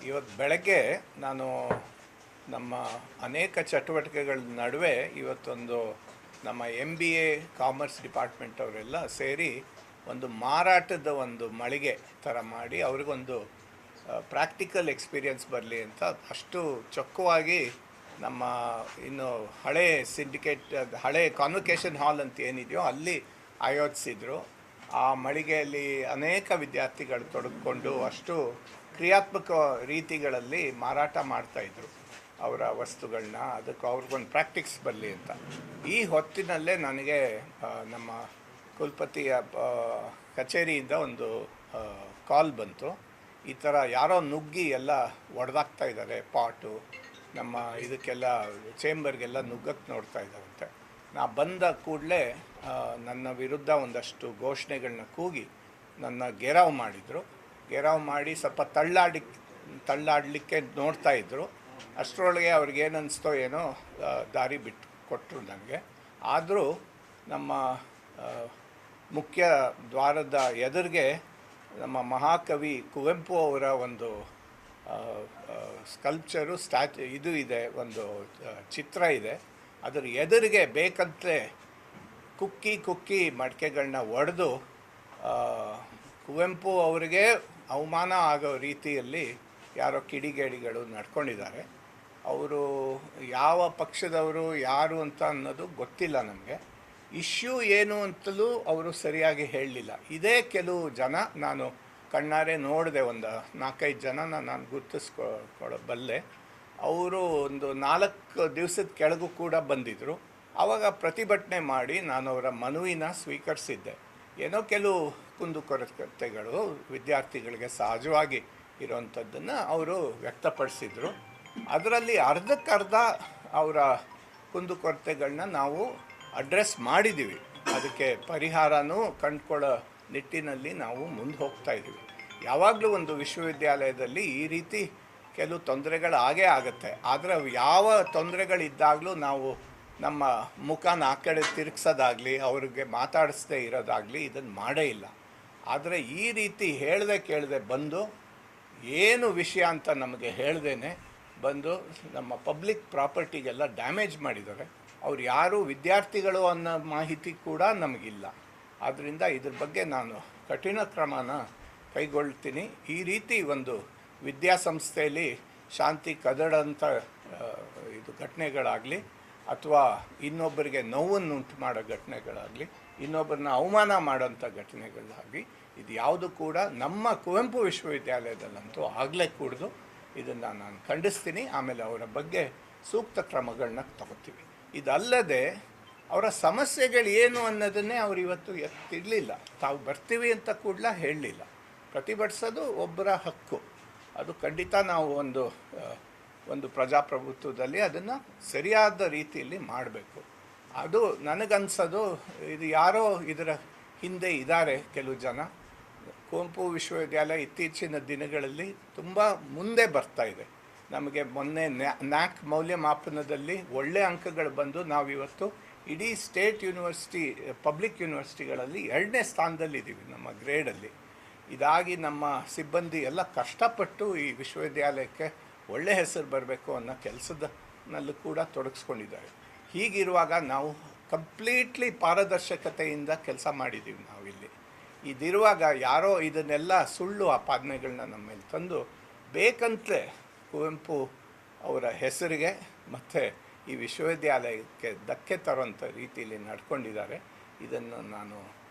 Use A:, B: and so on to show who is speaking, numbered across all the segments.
A: ಇವತ್ತು ಬೆಳಗ್ಗೆ ನಾನು ನಮ್ಮ ಅನೇಕ ಚಟುವಟಿಕೆಗಳ ನಡುವೆ ಇವತ್ತೊಂದು ನಮ್ಮ MBA ಕಾಮರ್ಸ್ ಡಿಪಾರ್ಟ್ಮೆಂಟ್ ಅವರೆಲ್ಲ ಸೇರಿ ಒಂದು ಮಾರಾಟದ ಒಂದು ಮಳಿಗೆ ಥರ ಮಾಡಿ ಅವ್ರಿಗೊಂದು ಪ್ರಾಕ್ಟಿಕಲ್ ಎಕ್ಸ್ಪೀರಿಯನ್ಸ್ ಬರಲಿ ಅಂತ ಅಷ್ಟು ಚೊಕ್ಕವಾಗಿ ನಮ್ಮ ಇನ್ನು ಹಳೆ ಸಿಂಡಿಕೇಟ್ ಹಳೆ ಕಾನ್ವೊಕೇಶನ್ ಹಾಲ್ ಅಂತ ಏನಿದೆಯೋ ಅಲ್ಲಿ ಆಯೋಜಿಸಿದರು. ಆ ಮಳಿಗೆಯಲ್ಲಿ ಅನೇಕ ವಿದ್ಯಾರ್ಥಿಗಳು ತೊಡಗಿಕೊಂಡು ಅಷ್ಟು ಕ್ರಿಯಾತ್ಮಕ ರೀತಿಗಳಲ್ಲಿ ಮಾರಾಟ ಮಾಡ್ತಾಯಿದ್ರು ಅವರ ವಸ್ತುಗಳನ್ನ. ಅದಕ್ಕೆ ಅವ್ರಿಗೊಂದು ಪ್ರಾಕ್ಟಿಕ್ಸ್ ಬರಲಿ ಅಂತ ಈ ಹೊತ್ತಿನಲ್ಲೇ ನನಗೆ ನಮ್ಮ ಕುಲಪತಿಯ ಕಚೇರಿಯಿಂದ ಒಂದು ಕಾಲ್ ಬಂತು. ಈ ಥರ ಯಾರೋ ನುಗ್ಗಿ ಎಲ್ಲ ಒಡೆದಾಕ್ತಾ ಇದ್ದಾರೆ, ಪಾಟು ನಮ್ಮ ಇದಕ್ಕೆಲ್ಲ ಚೇಂಬರ್ಗೆಲ್ಲ ನುಗ್ಗಕ್ಕೆ ನೋಡ್ತಾ ಇದ್ದಾರಂತೆ. ನಾ ಬಂದ ಕೂಡಲೇ ನನ್ನ ವಿರುದ್ಧ ಒಂದಷ್ಟು ಘೋಷಣೆಗಳನ್ನ ಕೂಗಿ ನನ್ನ ಗೆರಾವ್ ಮಾಡಿದರು. ಗೆರಾವ್ ಮಾಡಿ ಸ್ವಲ್ಪ ತಳ್ಳಾಡಲಿಕ್ಕೆ ನೋಡ್ತಾಯಿದ್ರು. ಅಷ್ಟರೊಳಗೆ ಅವ್ರಿಗೇನು ಅನ್ನಿಸ್ತೋ ಏನೋ ದಾರಿ ಬಿಟ್ಟು ಕೊಟ್ಟರು ನನಗೆ. ಆದರೂ ನಮ್ಮ ಮುಖ್ಯ ದ್ವಾರದ ಎದುರಿಗೆ ನಮ್ಮ ಮಹಾಕವಿ ಕುವೆಂಪು ಅವರ ಒಂದು ಸ್ಕಲ್ಪ್ಚರು ಇದು ಇದೆ, ಒಂದು ಚಿತ್ರ ಇದೆ. ಅದರ ಎದುರಿಗೆ ಬೇಕಂತಲೇ ಕುಕ್ಕಿ ಮಡಿಕೆಗಳನ್ನ ಒಡೆದು ಕುವೆಂಪು ಅವರಿಗೆ ಅವಮಾನ ಆಗೋ ರೀತಿಯಲ್ಲಿ ಯಾರೋ ಕಿಡಿಗೇಡಿಗಳು ನಡ್ಕೊಂಡಿದ್ದಾರೆ. ಅವರು ಯಾವ ಪಕ್ಷದವರು ಯಾರು ಅಂತ ಅನ್ನೋದು ಗೊತ್ತಿಲ್ಲ ನಮಗೆ. ಇಶ್ಯೂ ಏನು ಅಂತಲೂ ಅವರು ಸರಿಯಾಗಿ ಹೇಳಲಿಲ್ಲ. ಇದೇ ಕೆಲವು ಜನ ನಾನು ಕಣ್ಣಾರೆ ನೋಡಿದೆ, ಒಂದು 4-5 ಜನನ ನಾನು ಗುರ್ತಿಸ್ಕೊಳ್ಳಬಲ್ಲೆ. ಅವರು ಒಂದು 4 ದಿವಸದ ಕೆಳಗೂ ಕೂಡ ಬಂದಿದ್ದರು. ಆವಾಗ ಪ್ರತಿಭಟನೆ ಮಾಡಿ ನಾನು ಅವರ ಮನವಿನ ಸ್ವೀಕರಿಸಿದ್ದೆ. ಏನೋ ಕೆಲವು ಕುಂದುಕೊರತೆಗಳು ವಿದ್ಯಾರ್ಥಿಗಳಿಗೆ ಸಹಜವಾಗಿ ಇರೋವಂಥದ್ದನ್ನು ಅವರು ವ್ಯಕ್ತಪಡಿಸಿದರು. ಅದರಲ್ಲಿ ಅರ್ಧಕ್ಕರ್ಧ ಅವರ ಕುಂದುಕೊರತೆಗಳನ್ನ ನಾವು ಅಡ್ರೆಸ್ ಮಾಡಿದ್ದೀವಿ. ಅದಕ್ಕೆ ಪರಿಹಾರನೂ ಕಂಡುಕೊಳ್ಳೋ ನಿಟ್ಟಿನಲ್ಲಿ ನಾವು ಮುಂದೆ ಹೋಗ್ತಾ ಇದ್ದೀವಿ. ಯಾವಾಗಲೂ ಒಂದು ವಿಶ್ವವಿದ್ಯಾಲಯದಲ್ಲಿ ಈ ರೀತಿ ಕೆಲವು ತೊಂದರೆಗಳು ಆಗೇ ಆಗುತ್ತೆ. ಆದರೆ ಯಾವ ತೊಂದರೆಗಳಿದ್ದಾಗಲೂ ನಾವು ನಮ್ಮ ಮುಖನ ಆ ಕಡೆ ತಿರುಗಿಸೋದಾಗಲಿ ಅವ್ರಿಗೆ ಮಾತಾಡಿಸ್ದೇ ಇರೋದಾಗಲಿ ಇದನ್ನು ಮಾಡೇ ಇಲ್ಲ. ಆದರೆ ಈ ರೀತಿ ಹೇಳ್ದೆ ಕೇಳದೆ ಬಂದು ಏನು ವಿಷಯ ಅಂತ ನಮಗೆ ಹೇಳ್ದೇನೆ ಬಂದು ನಮ್ಮ ಪಬ್ಲಿಕ್ ಪ್ರಾಪರ್ಟಿಗೆಲ್ಲ ಡ್ಯಾಮೇಜ್ ಮಾಡಿದ್ದಾರೆ. ಅವ್ರು ಯಾರು ವಿದ್ಯಾರ್ಥಿಗಳು ಅನ್ನೋ ಮಾಹಿತಿ ಕೂಡ ನಮಗಿಲ್ಲ. ಆದ್ದರಿಂದ ಇದ್ರ ಬಗ್ಗೆ ನಾನು ಕಠಿಣ ಕ್ರಮನ ಕೈಗೊಳ್ತೀನಿ. ಈ ರೀತಿ ಒಂದು ವಿದ್ಯಾಸಂಸ್ಥೆಯಲ್ಲಿ ಶಾಂತಿ ಕದಡಂಥ ಇದು ಘಟನೆಗಳಾಗಲಿ ಅಥವಾ ಇನ್ನೊಬ್ಬರಿಗೆ ನೋವನ್ನು ಉಂಟು ಮಾಡೋ ಘಟನೆಗಳಾಗಲಿ, ಇನ್ನೊಬ್ಬರನ್ನ ಅವಮಾನ ಮಾಡೋಂಥ ಘಟನೆಗಳಾಗಲಿ, ಇದು ಯಾವುದು ಕೂಡ ನಮ್ಮ ಕುವೆಂಪು ವಿಶ್ವವಿದ್ಯಾಲಯದಲ್ಲಂತೂ ಆಗಲೇ ಕೂಡದು. ಇದನ್ನು ನಾನು ಖಂಡಿಸ್ತೀನಿ. ಆಮೇಲೆ ಅವರ ಬಗ್ಗೆ ಸೂಕ್ತ ಕ್ರಮಗಳನ್ನ ತಗೋತೀವಿ. ಇದಲ್ಲದೆ ಅವರ ಸಮಸ್ಯೆಗಳು ಏನು ಅನ್ನೋದನ್ನೇ ಅವರು ಇವತ್ತು ಎತ್ತಿಡಲಿಲ್ಲ. ತಾವು ಬರ್ತೀವಿ ಅಂತ ಕೂಡ ಹೇಳಲಿಲ್ಲ. ಪ್ರತಿಭಟಿಸೋದು ಒಬ್ಬರ ಹಕ್ಕು. ಅದು ಖಂಡಿತ ನಾವು ಒಂದು ಪ್ರಜಾಪ್ರಭುತ್ವದಲ್ಲಿ ಅದನ್ನು ಸರಿಯಾದ ರೀತಿಯಲ್ಲಿ ಮಾಡಬೇಕು. ಅದು ನನಗನ್ಸೋದು ಇದು ಯಾರೋ ಇದರ ಹಿಂದೆ ಇದ್ದಾರೆ ಕೆಲವು ಜನ. ಕುವೆಂಪು ವಿಶ್ವವಿದ್ಯಾಲಯ ಇತ್ತೀಚಿನ ದಿನಗಳಲ್ಲಿ ತುಂಬ ಮುಂದೆ ಬರ್ತಾ ಇದೆ. ನಮಗೆ ಮೊನ್ನೆ ನ್ಯಾಕ್ ಮೌಲ್ಯಮಾಪನದಲ್ಲಿ ಒಳ್ಳೆಯ ಅಂಕಗಳು ಬಂದು ನಾವಿವತ್ತು ಇಡೀ ಸ್ಟೇಟ್ ಯೂನಿವರ್ಸಿಟಿ ಪಬ್ಲಿಕ್ ಯೂನಿವರ್ಸಿಟಿಗಳಲ್ಲಿ 2ನೇ ಸ್ಥಾನದಲ್ಲಿದ್ದೀವಿ ನಮ್ಮ ಗ್ರೇಡಲ್ಲಿ. ಇದಾಗಿ ನಮ್ಮ ಸಿಬ್ಬಂದಿ ಎಲ್ಲ ಕಷ್ಟಪಟ್ಟು ಈ ವಿಶ್ವವಿದ್ಯಾಲಯಕ್ಕೆ ಒಳ್ಳೆಯ ಹೆಸರು ಬರಬೇಕು ಅನ್ನೋ ಕೆಲಸದಲ್ಲೂ ಕೂಡ ತೊಡಗಿಸ್ಕೊಂಡಿದ್ದಾರೆ. ಹೀಗಿರುವಾಗ ನಾವು ಕಂಪ್ಲೀಟ್ಲಿ ಪಾರದರ್ಶಕತೆಯಿಂದ ಕೆಲಸ ಮಾಡಿದ್ದೀವಿ ನಾವಿಲ್ಲಿ. ಇದಿರುವಾಗ ಯಾರೋ ಇದನ್ನೆಲ್ಲ ಸುಳ್ಳು ಆಪಾದನೆಗಳನ್ನ ನಮ್ಮ ಮೇಲೆ ತಂದು ಬೇಕಂತಲೇ ಕುವೆಂಪು ಅವರ ಹೆಸರಿಗೆ ಮತ್ತು ಈ ವಿಶ್ವವಿದ್ಯಾಲಯಕ್ಕೆ ಧಕ್ಕೆ ತರುವಂಥ ರೀತಿಯಲ್ಲಿ ನಡ್ಕೊಂಡಿದ್ದಾರೆ. ಇದನ್ನು ನಾನು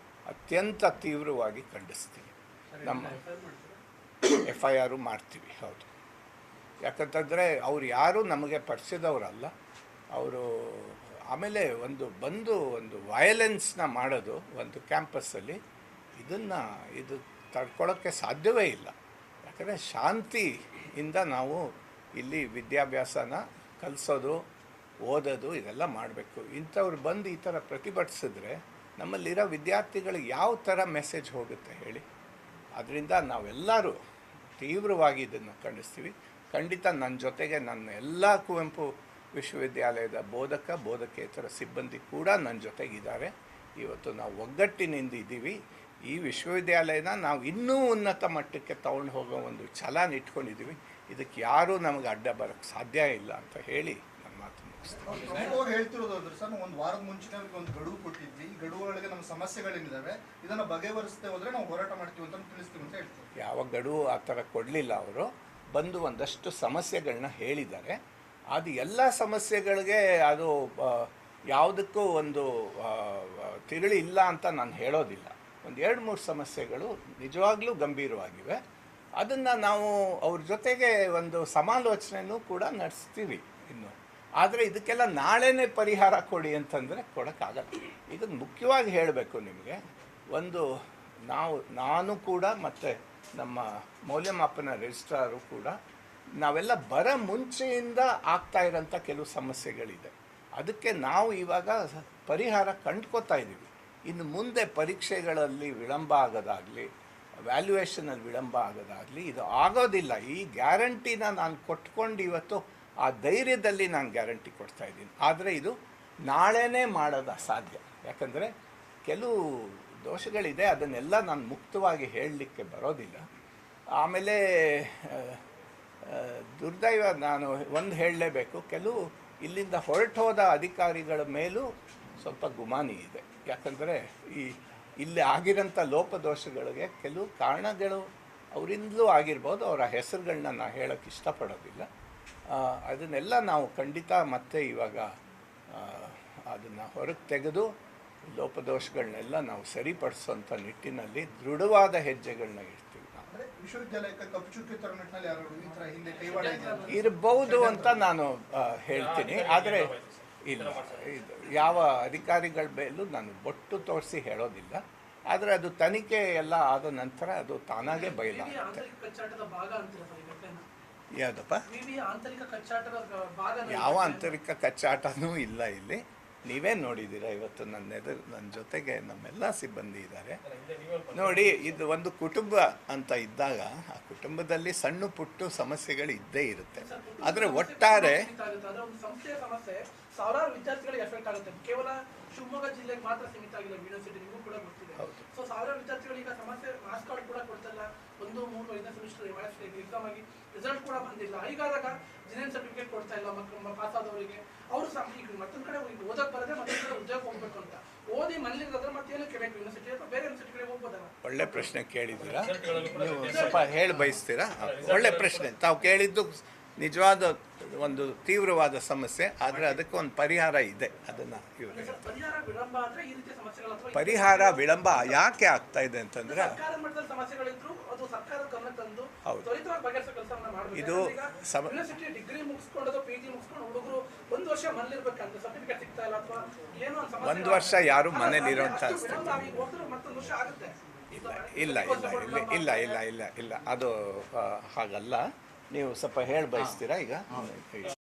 A: ಅತ್ಯಂತ ತೀವ್ರವಾಗಿ ಖಂಡಿಸ್ತೀನಿ. ನಮ್ಮ FIR ಮಾಡ್ತೀವಿ. ಹೌದು, ಯಾಕಂತಂದರೆ ಅವ್ರು ಯಾರೂ ನಮಗೆ ಪರಿಚಯದವರಲ್ಲ. ಅವರು ಆಮೇಲೆ ಒಂದು ವಯಲೆನ್ಸ್ನ ಮಾಡೋದು ಒಂದು ಕ್ಯಾಂಪಸ್ಸಲ್ಲಿ ಇದು ತಡ್ಕೊಳ್ಳೋಕ್ಕೆ ಸಾಧ್ಯವೇ ಇಲ್ಲ. ಯಾಕಂದರೆ ಶಾಂತಿಯಿಂದ ನಾವು ಇಲ್ಲಿ ವಿದ್ಯಾಭ್ಯಾಸನ ಕಲಿಸೋದು, ಓದೋದು ಇದೆಲ್ಲ ಮಾಡಬೇಕು. ಇಂಥವ್ರು ಬಂದು ಈ ಥರ ಪ್ರತಿಭಟಿಸಿದ್ರೆ ನಮ್ಮಲ್ಲಿರೋ ವಿದ್ಯಾರ್ಥಿಗಳಿಗೆ ಯಾವ ಥರ ಮೆಸೇಜ್ ಹೋಗುತ್ತೆ ಹೇಳಿ? ಅದರಿಂದ ನಾವೆಲ್ಲರೂ ತೀವ್ರವಾಗಿ ಇದನ್ನು ಖಂಡಿಸ್ತೀವಿ. ಖಂಡಿತ ನನ್ನ ಜೊತೆಗೆ ನನ್ನ ಎಲ್ಲ ಕುವೆಂಪು ವಿಶ್ವವಿದ್ಯಾಲಯದ ಬೋಧಕೇತರ ಸಿಬ್ಬಂದಿ ಕೂಡ ನನ್ನ ಜೊತೆಗಿದ್ದಾರೆ. ಇವತ್ತು ನಾವು ಒಗ್ಗಟ್ಟಿನಿಂದ ಇದ್ದೀವಿ. ಈ ವಿಶ್ವವಿದ್ಯಾಲಯನ ನಾವು ಇನ್ನೂ ಉನ್ನತ ಮಟ್ಟಕ್ಕೆ ತಗೊಂಡು ಹೋಗೋ ಒಂದು ಛಲನ ಇಟ್ಕೊಂಡಿದ್ದೀವಿ. ಇದಕ್ಕೆ ಯಾರೂ ನಮಗೆ ಅಡ್ಡ ಬರೋಕ್ಕೆ ಸಾಧ್ಯ ಇಲ್ಲ ಅಂತ ಹೇಳಿ ನನ್ನ ಮಾತು ಮುಗಿಸ್ತೀನಿ.
B: ಪ್ರಮುಖವಾಗಿ ಹೇಳ್ತಿರೋದಾದ್ರೆ ಸರ್, ಒಂದು ವಾರದ ಮುಂಚೆ ಒಂದು ಗಡುವು ಕೊಟ್ಟಿದ್ವಿ. ಈ ಗಡುವುಗಳಿಗೆ ನಮ್ಮ ಸಮಸ್ಯೆಗಳೇನಿದ್ದಾವೆ ಇದನ್ನು ಬಗೆಹರಿಸದೆ ಹೋದರೆ ನಾವು ಹೋರಾಟ ಮಾಡ್ತೀವಿ ಅಂತ ತಿಳಿಸ್ತೀವಿ ಅಂತ ಹೇಳ್ತೀವಿ.
A: ಯಾವ ಗಡುವು ಆ ಥರ ಕೊಡಲಿಲ್ಲ. ಅವರು ಬಂದು ಒಂದಷ್ಟು ಸಮಸ್ಯೆಗಳನ್ನ ಹೇಳಿದ್ದಾರೆ. ಅದು ಎಲ್ಲ ಸಮಸ್ಯೆಗಳಿಗೆ ಅದು ಯಾವುದಕ್ಕೂ ಒಂದು ತಿರುಳಿ ಇಲ್ಲ ಅಂತ ನಾನು ಹೇಳೋದಿಲ್ಲ. ಒಂದು 2-3 ಸಮಸ್ಯೆಗಳು ನಿಜವಾಗ್ಲೂ ಗಂಭೀರವಾಗಿವೆ. ಅದನ್ನು ನಾವು ಅವ್ರ ಜೊತೆಗೆ ಒಂದು ಸಮಾಲೋಚನೆಯೂ ಕೂಡ ನಡೆಸ್ತೀವಿ ಇನ್ನು. ಆದರೆ ಇದಕ್ಕೆಲ್ಲ ನಾಳೆನೇ ಪರಿಹಾರ ಕೊಡಿ ಅಂತಂದರೆ ಕೊಡೋಕ್ಕಾಗಲ್ಲ. ಈಗ ಮುಖ್ಯವಾಗಿ ಹೇಳಬೇಕು ನಿಮಗೆ, ಒಂದು ನಾನು ಕೂಡ ಮತ್ತು ನಮ್ಮ ಮೌಲ್ಯಮಾಪನ ರಿಜಿಸ್ಟ್ರಾರು ಕೂಡ ನಾವೆಲ್ಲ ಮುಂಚೆಯಿಂದ ಆಗ್ತಾ ಇರೋಂಥ ಕೆಲವು ಸಮಸ್ಯೆಗಳಿದೆ. ಅದಕ್ಕೆ ನಾವು ಇವಾಗ ಪರಿಹಾರ ಕಂಡ್ಕೋತಾ ಇದ್ದೀವಿ. ಇನ್ನು ಮುಂದೆ ಪರೀಕ್ಷೆಗಳಲ್ಲಿ ವಿಳಂಬ ಆಗೋದಾಗಲಿ, ವ್ಯಾಲ್ಯೂಯೇಷನಲ್ಲಿ ವಿಳಂಬ ಆಗೋದಾಗಲಿ ಇದು ಆಗೋದಿಲ್ಲ. ಈ ಗ್ಯಾರಂಟಿನ ನಾನು ಕೊಟ್ಕೊಂಡು ಇವತ್ತು ಆ ಧೈರ್ಯದಲ್ಲಿ ನಾನು ಗ್ಯಾರಂಟಿ ಕೊಡ್ತಾ ಇದ್ದೀನಿ. ಆದರೆ ಇದು ನಾಳೆನೇ ಮಾಡೋದು ಅಸಾಧ್ಯ. ಯಾಕಂದರೆ ಕೆಲವು ದೋಷಗಳಿದೆ, ಅದನ್ನೆಲ್ಲ ನಾನು ಮುಕ್ತವಾಗಿ ಹೇಳಲಿಕ್ಕೆ ಬರೋದಿಲ್ಲ. ಆಮೇಲೆ ದುರ್ದೈವ, ನಾನು ಒಂದು ಹೇಳಲೇಬೇಕು, ಕೆಲವು ಇಲ್ಲಿಂದ ಹೊರಟೋದ ಅಧಿಕಾರಿಗಳ ಮೇಲೂ ಸ್ವಲ್ಪ ಗುಮಾನಿ ಇದೆ. ಯಾಕಂದರೆ ಇಲ್ಲಿ ಆಗಿರೋಂಥ ಲೋಪದೋಷಗಳಿಗೆ ಕೆಲವು ಕಾರಣಗಳು ಅವರಿಂದಲೂ ಆಗಿರ್ಬೋದು. ಅವರ ಹೆಸರುಗಳನ್ನ ನಾನು ಹೇಳೋಕ್ಕೆ ಇಷ್ಟಪಡೋದಿಲ್ಲ. ಅದನ್ನೆಲ್ಲ ನಾವು ಖಂಡಿತ ಮತ್ತೆ ಇವಾಗ ಅದನ್ನು ಹೊರಗೆ ತೆಗೆದು ಲೋಪದೋಷಗಳನ್ನೆಲ್ಲ ನಾವು ಸರಿಪಡಿಸೋಂಥ ನಿಟ್ಟಿನಲ್ಲಿ ದೃಢವಾದ ಹೆಜ್ಜೆಗಳನ್ನ ಇಡ್ತೀವಿ. ಇರಬಹುದು ಅಂತ ನಾನು ಹೇಳ್ತೀನಿ. ಆದರೆ ಇಲ್ಲ, ಇದು ಯಾವ ಅಧಿಕಾರಿಗಳ ಮೇಲೂ ನಾನು ಬೊಟ್ಟು ತೋರಿಸಿ ಹೇಳೋದಿಲ್ಲ. ಆದರೆ ಅದು ತನಿಖೆ ಎಲ್ಲ ಆದ ನಂತರ ಅದು ತಾನಾಗೆ ಬಯಲಾಗುತ್ತೆ. ಯಾವುದಪ್ಪ? ಯಾವ ಆಂತರಿಕ ಕಚ್ಚಾಟನೂ ಇಲ್ಲ ಇಲ್ಲಿ. ನೀವೇ ನೋಡಿದ್ದೀರಾ ಇವತ್ತು ನನ್ನ ಜೊತೆಗೆ ನಮ್ಮೆಲ್ಲ ಸಿಬ್ಬಂದಿ ಇದ್ದಾರೆ. ನೋಡಿ, ಇದು ಒಂದು ಕುಟುಂಬ ಅಂತ ಇದ್ದಾಗ ಆ ಕುಟುಂಬದಲ್ಲಿ ಸಣ್ಣ ಪುಟ್ಟು ಸಮಸ್ಯೆಗಳು ಇದ್ದೇ ಇರುತ್ತೆ. ಆದರೆ ಒಟ್ಟಾರೆ
C: ಸಾವಿರಾರು ವಿದ್ಯಾರ್ಥಿಗಳಿಗೆ ಎಫೆಕ್ಟ್ ಆಗುತ್ತೆ. ಕೇವಲ ಶಿವಮೊಗ್ಗ ಜಿಲ್ಲೆಗೆ ಮಾತ್ರ ಸೀಮಿತ ಆಗಿಲ್ಲ, ಯೂನಿವರ್ಸಿಟಿ ನಿಮಗೂ ಕೂಡ ಗೊತ್ತಿದೆ. ಸೊ ಸಾವಿರಾರು ವಿದ್ಯಾರ್ಥಿಗಳಿಗೆ ಸಮಸ್ಯೆ, ಮಾರ್ಕ್ಸ್ ಕಾರ್ಡ್ ಕೂಡ ಕೊಡ್ತಿಲ್ಲ. 1, 3, 5ನೇ ಸೆಮಿಸ್ಟರ್ ಎಕ್ಸಾಮ್ ಆಗಿ ರಿಸಲ್ಟ್ ಕೂಡ ಬಂದಿಲ್ಲ. ಹೀಗಾದಾಗ ಜಿನೇನ್ ಸರ್ಟಿಫಿಕೇಟ್ ಕೊಡ್ತಾ ಇಲ್ಲ ಪಾಸ್ ಆದವರಿಗೆ. ಅವರು ಈಗ ಮತ್ತೊಂದು ಕಡೆ ಓದಕ್ಕೆ ಬರದೆ ಮತ್ತೊಂದು ಕಡೆ ಉದ್ಯೋಗ ಹೋಗ್ಬೇಕು ಅಂತ ಓದಿ ಮನೇಲಿರೋದ್ರೆ ಮತ್ತೇನಕ್ಕೆ ಬೇಕು ಯೂನಿವರ್ಸಿಟಿ ಅಥವಾ ಬೇರೆ ಯೂನಿವರ್ಸಿಟಿಗಳಿಗೆ ಹೋಗ್ಬೋದಲ್ಲ?
A: ಒಳ್ಳೆ ಪ್ರಶ್ನೆ ಕೇಳಿದ್ದೀರಾ. ನೀವು ಸ್ವಲ್ಪ ಹೇಳಿ ಬಯಸ್ತೀರಾ? ಒಳ್ಳೆ ಪ್ರಶ್ನೆ. ತಾವು ಕೇಳಿದ್ದು ನಿಜವಾದ ಒಂದು ತೀವ್ರವಾದ ಸಮಸ್ಯೆ. ಆದರೆ ಅದಕ್ಕೆ ಒಂದು ಪರಿಹಾರ ಇದೆ. ಅದನ್ನು ಪರಿಹಾರ ವಿಳಂಬ ಯಾಕೆ ಆಗ್ತಾ ಇದೆ ಅಂತಂದರೆ, ಇದು ಒಂದು ವರ್ಷ ಯಾರು ಮನೇಲಿರೋಂಥ ಇಲ್ಲ ಇಲ್ಲ ಇಲ್ಲ ಇಲ್ಲ ಇಲ್ಲ ಇಲ್ಲ ಇಲ್ಲ ಅದು ಹಾಗಲ್ಲ. ನೀವು ಸ್ವಲ್ಪ ಹೇಳಿ ಬಯಸ್ತೀರಾ ಈಗ?